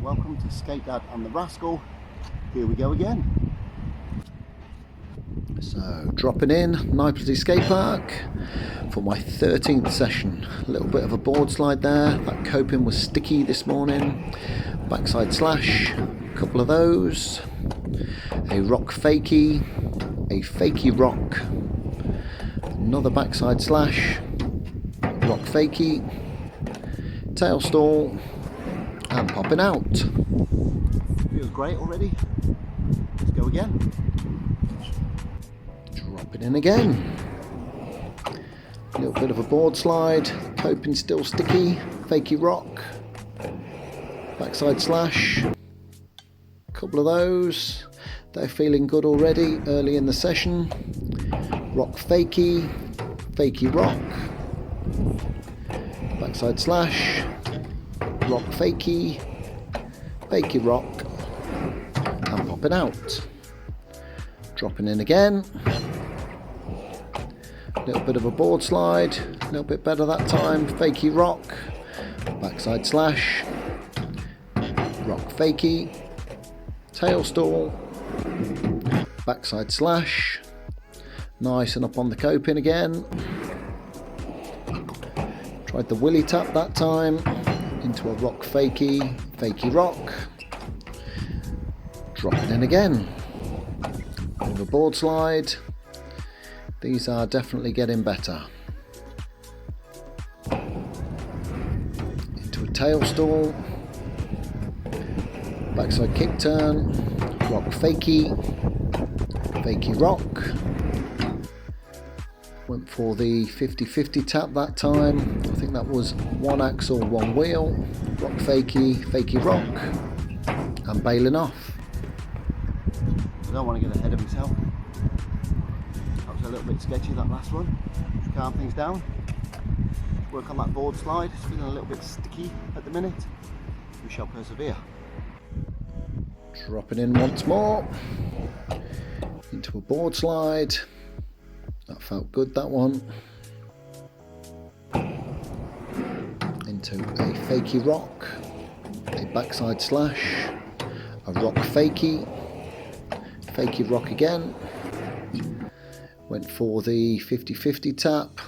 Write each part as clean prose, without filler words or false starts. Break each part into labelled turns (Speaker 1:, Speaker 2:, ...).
Speaker 1: welcome to Skate Dad and the Rascal. Here we go again.
Speaker 2: So dropping in Knypersley skate park for my 13th session. A little bit of a board slide there. That coping was sticky this morning. Backside slash, a couple of those. A rock fakie, a fakie rock. Another backside slash, rock fakie, tail stall, and popping out.
Speaker 1: Feels great already. Let's go again.
Speaker 2: Dropping in again. A little bit of a board slide. Coping still sticky. Fakie rock. Backside slash. A couple of those. They're feeling good already early in the session. Rock fakie. Fakie rock. Backside slash. Rock fakie. Fakie rock. And popping out. Dropping in again. A little bit of a board slide, a little bit better that time. Fakie rock, backside slash, rock fakie, tail stall, backside slash, nice and up on the coping again. Tried the willy tap that time, into a rock fakie, fakie rock, dropping in again. Bit of a board slide. These are definitely getting better. Into a tail stall, backside kick turn, rock fakie, fakie rock. Went for the 50-50 tap that time. I think that was one axle, one wheel, rock fakie, fakie rock, and bailing off.
Speaker 1: I don't want to get ahead of myself. That was a little bit sketchy, that last one. Just calm things down. Work on that board slide. It's feeling a little bit sticky at the minute. We shall persevere.
Speaker 2: Dropping in once more. Into a board slide. That felt good, that one. Into a fakie rock. A backside slash. A rock fakie. Fakie rock again. Went for the 50-50 tap.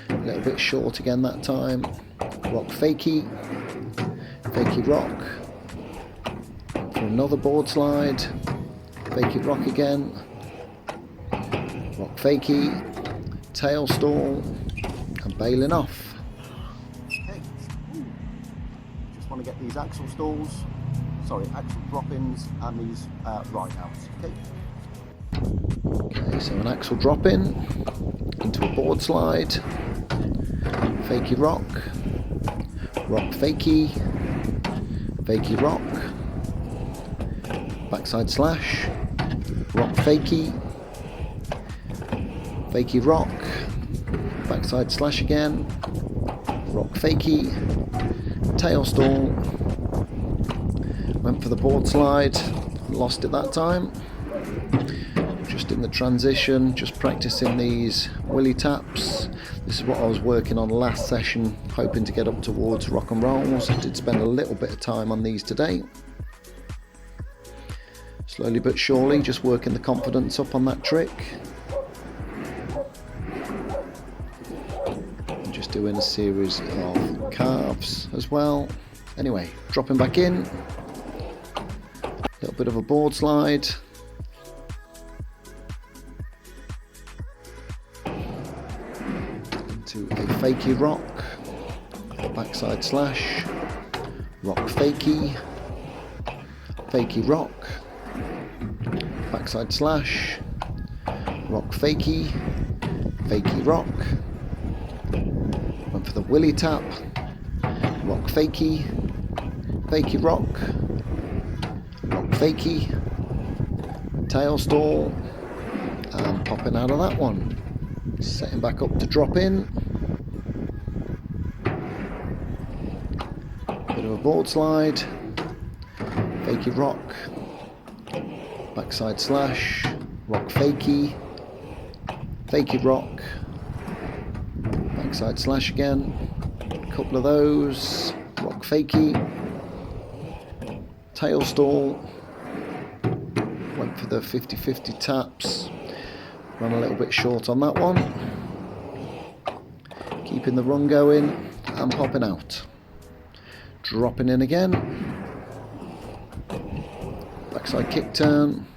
Speaker 2: A little bit short again that time. Rock fakie. Fakie rock. For another board slide. Fakie rock again. Rock fakie. Tail stall. And bailing off.
Speaker 1: Okay. Just want to get these axle drop-ins and these right outs.
Speaker 2: Okay, so an axle drop in into a board slide, fakie rock, rock fakie, fakie rock, backside slash, rock fakie, fakie rock, backside slash again, rock fakie, tail stall. Went for the board slide, lost it that time. Just in the transition, just practicing these willy taps. This is what I was working on last session, hoping to get up towards rock and rolls. I did spend a little bit of time on these today. Slowly but surely, just working the confidence up on that trick. And just doing a series of carves as well. Anyway, dropping back in. Little bit of a board slide. Into a fakie rock, backside slash, rock fakie, fakie rock, backside slash, rock fakie, fakie rock. Went for the willy tap, rock fakie, fakie rock, rock fakie, tail stall, and popping out of that one. Setting back up to drop in. Bit of a board slide, fakie rock, backside slash, rock fakie, fakie rock, backside slash again, a couple of those, rock fakie, tail stall, went for the 50-50 taps, ran a little bit short on that one, keeping the run going and popping out, dropping in again, backside kick turn,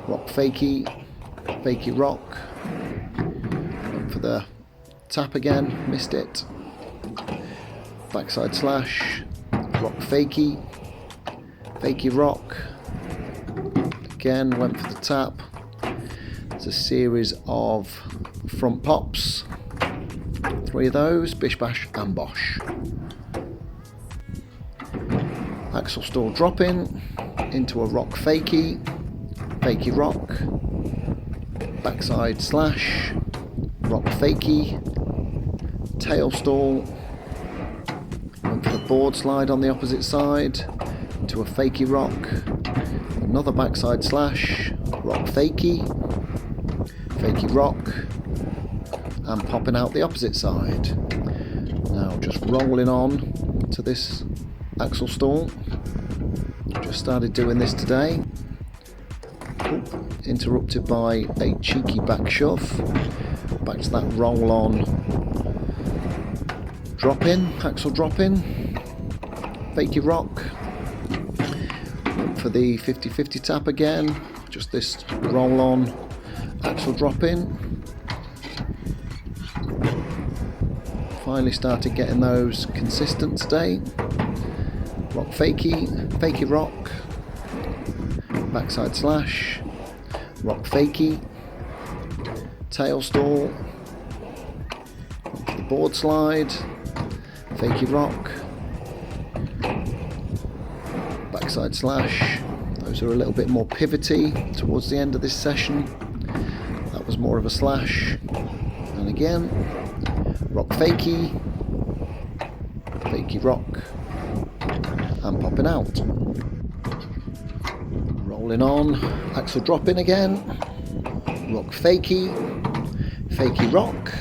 Speaker 2: rock fakie, fakie rock, went for the tap again, missed it, backside slash, rock fakie, fakie rock, again went for the tap. It's a series of front pops, 3 of those, bish bash and bosh. Axle stall drop in into a rock fakie, fakie rock, backside slash, rock fakie, tail stall, went for the board slide on the opposite side to a fakie rock, another backside slash, rock fakie, fakie rock, and popping out the opposite side. Now just rolling on to this axle stall. Just started doing this today. Interrupted by a cheeky back shove. Back to that roll on, drop in, axle drop in, fakie rock, for the 50-50 tap again, just this roll on, axle drop in. Finally started getting those consistent today. Rock fakie, fakie rock, backside slash, rock fakie, tail stall, the board slide, fakie rock, backside slash. Those are a little bit more pivoty towards the end of this session. That was more of a slash. And again, rock fakie, fakie rock, and popping out. Rolling on, axle drop in again, rock fakie, fakie rock,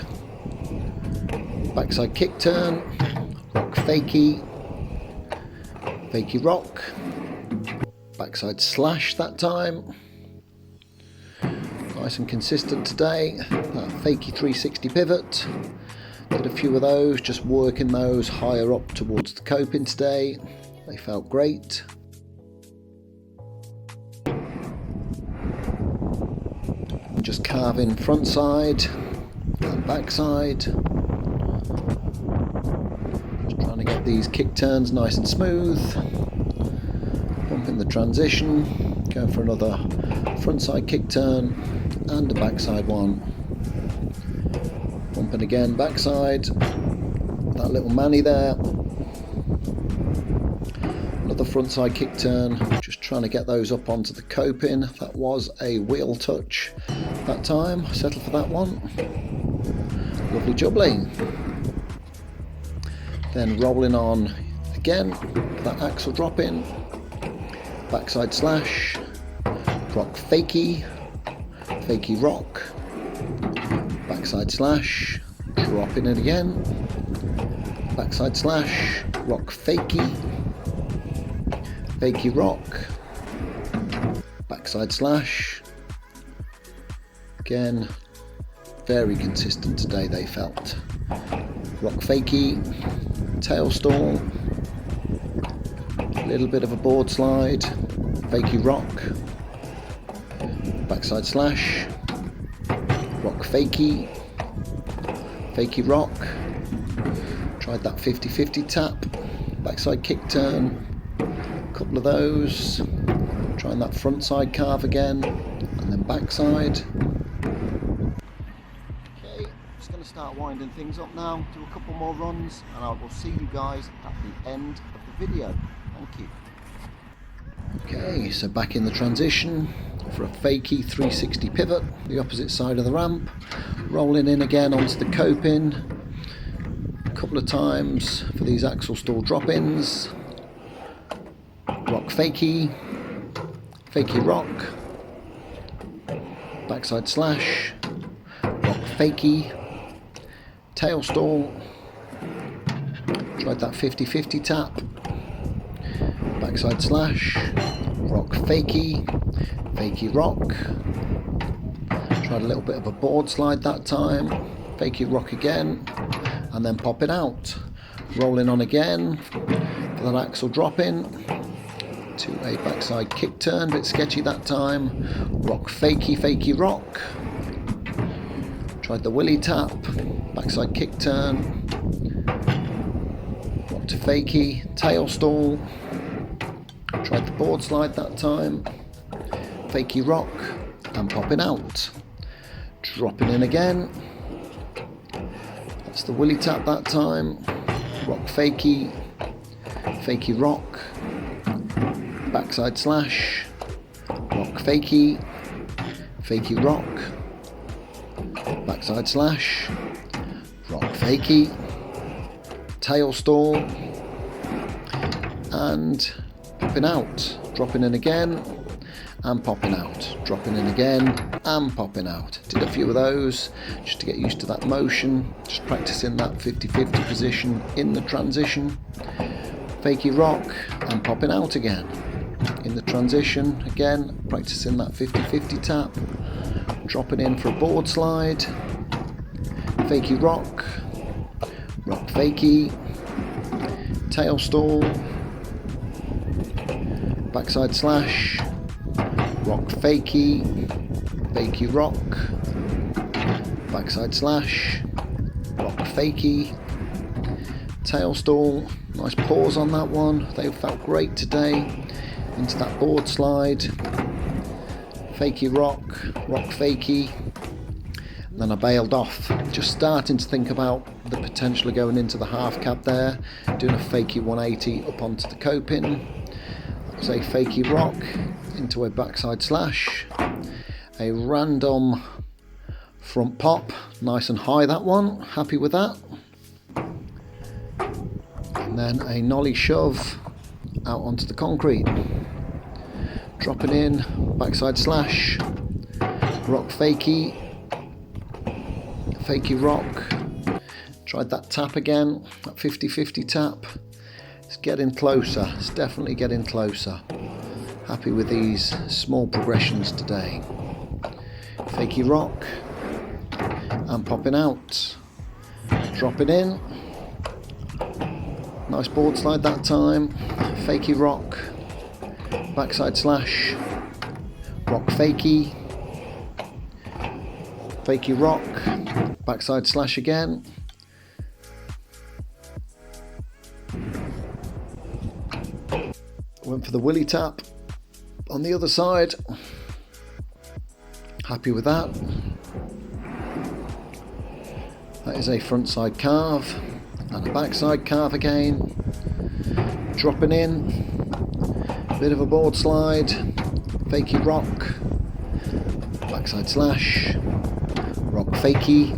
Speaker 2: backside kick turn, rock fakie, fakie rock, backside slash that time. Nice and consistent today. That fakie 360 pivot. Did a few of those, just working those higher up towards the coping today. They felt great. Just carving front side and back side. Just trying to get these kick turns nice and smooth. Bumping the transition, going for another front side kick turn and a backside one. Bumping again backside, that little manny there. Another front side kick turn, just trying to get those up onto the coping. That was a wheel touch that time, settled for that one. Lovely jubbly. Then rolling on again, that axle drop in, backside slash, rock fakie, fakie rock, backside slash, dropping it again, backside slash, rock fakie, fakie rock, backside slash. Again, very consistent today they felt. Rock fakie, tail stall, a little bit of a board slide, fakie rock, backside slash, rock fakie, fakie rock, tried that 50-50 tap, backside kick turn, a couple of those, trying that front side carve again, and then backside. Okay, just going to start winding things up now, do a couple more runs, and I will see you guys at the end of the video. Thank you. Okay, so back in the transition for a fakie 360 pivot, the opposite side of the ramp, rolling in again onto the coping, a couple of times for these axle stall drop-ins, rock fakie, fakie rock, backside slash, rock fakie, tail stall, tried that 50-50 tap, backside slash, rock fakie, fakie rock. Tried a little bit of a board slide that time, fakie rock again, and then pop it out. Rolling on again for that axle drop in to a backside kick turn, bit sketchy that time. Rock fakie, fakie rock. Tried the willy tap, backside kick turn, rock to fakie, tail stall. Tried the board slide that time, fakie rock, and popping out. Dropping in again. That's the willy tap that time. Rock fakie, fakie rock, backside slash, rock fakie, fakie rock, backside slash, rock fakie, tail stall, and popping out, dropping in again and popping out, dropping in again and popping out. Did a few of those just to get used to that motion, just practicing that 50-50 position in the transition. Fakie rock and popping out again. In the transition again, practicing that 50-50 tap, dropping in for a board slide, fakie rock, rock fakie, tail stall, backside slash, rock fakie, fakie rock, backside slash, rock fakie, tail stall. Nice pause on that one. They felt great today. Into that board slide, fakie rock, rock fakie, and then I bailed off. Just starting to think about the potential of going into the half cab there, doing a fakie 180 up onto the coping. Say fakie rock into a backside slash, a random front pop, nice and high that one, happy with that. And then a nollie shove out onto the concrete. Dropping in, backside slash, rock fakie, fakie rock. Tried that tap again, that 50-50 tap. It's getting closer, it's definitely getting closer. Happy with these small progressions today. Fakie rock, and popping out. Dropping in. Nice board slide that time. Fakie rock, backside slash, rock fakie, fakie rock, backside slash again. Went for the willy tap on the other side. Happy with that. That is a front side carve and a backside carve again. Dropping in. Bit of a board slide, fakie rock, backside slash, rock fakie,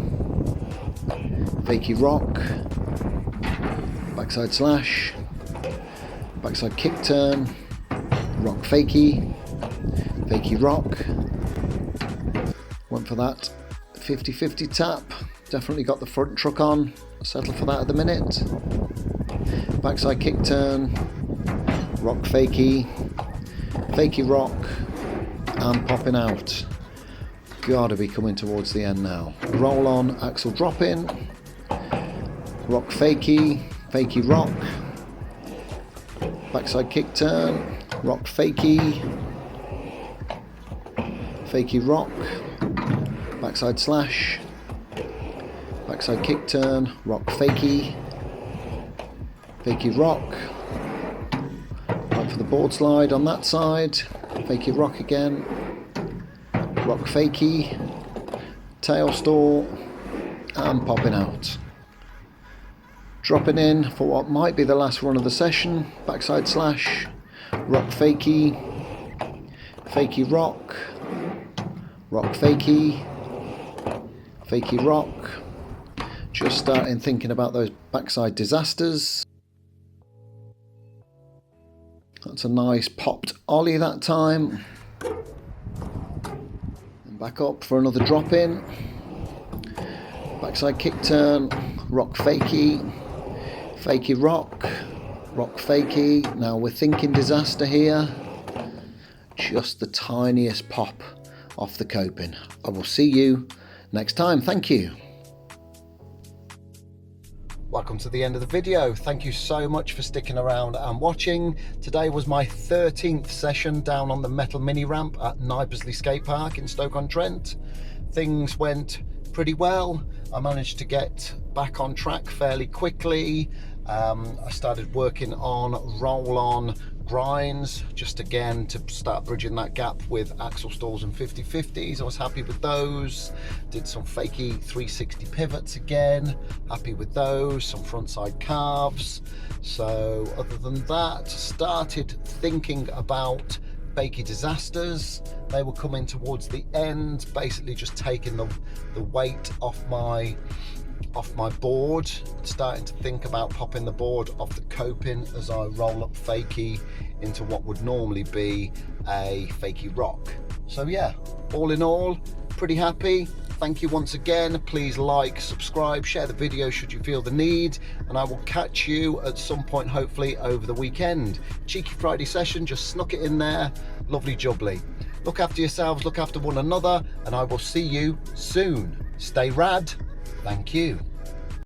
Speaker 2: fakie rock, backside slash, backside kick turn, rock fakie, fakie rock. Went for that 50-50 tap, definitely got the front truck on, settle for that at the minute. Backside kick turn, rock fakie, fakie rock, and popping out. Gotta be coming towards the end now. Roll on, axle drop in, rock fakie, fakie rock, backside kick turn, rock fakie, fakie rock, backside slash, backside kick turn, rock fakie, fakie rock. For the board slide on that side, fakie rock again, rock fakie, tail stall, and popping out. Dropping in for what might be the last run of the session, backside slash, rock fakie, fakie rock, rock fakie, fakie rock. Just starting thinking about those backside disasters. That's a nice popped ollie that time. And back up for another drop in. Backside kick turn, rock fakie, fakie rock, rock fakie. Now we're thinking disaster here. Just the tiniest pop off the coping. I will see you next time. Thank you. Welcome to the end of the video. Thank you so much for sticking around and watching. Today was my 13th session down on the metal mini ramp at Knypersley skate park in Stoke-on-Trent. Things went pretty well. I managed to get back on track fairly quickly. I started working on roll-on grinds, just again to start bridging that gap with axle stalls and 50/50s. I was happy with those. Did some fakie 360 pivots again, happy with those. Some frontside carves. So other than that, started thinking about fakie disasters. They were coming towards the end, basically just taking the weight off my board, starting to think about popping the board off the coping as I roll up fakie into what would normally be a fakie rock. So yeah, all in all, pretty happy. Thank you once again. Please like, subscribe, share the video should you feel the need, and I will catch you at some point, hopefully over the weekend. Cheeky Friday session, just snuck it in there. Lovely jubbly. Look after yourselves, look after one another, and I will see you soon. Stay rad. Thank you.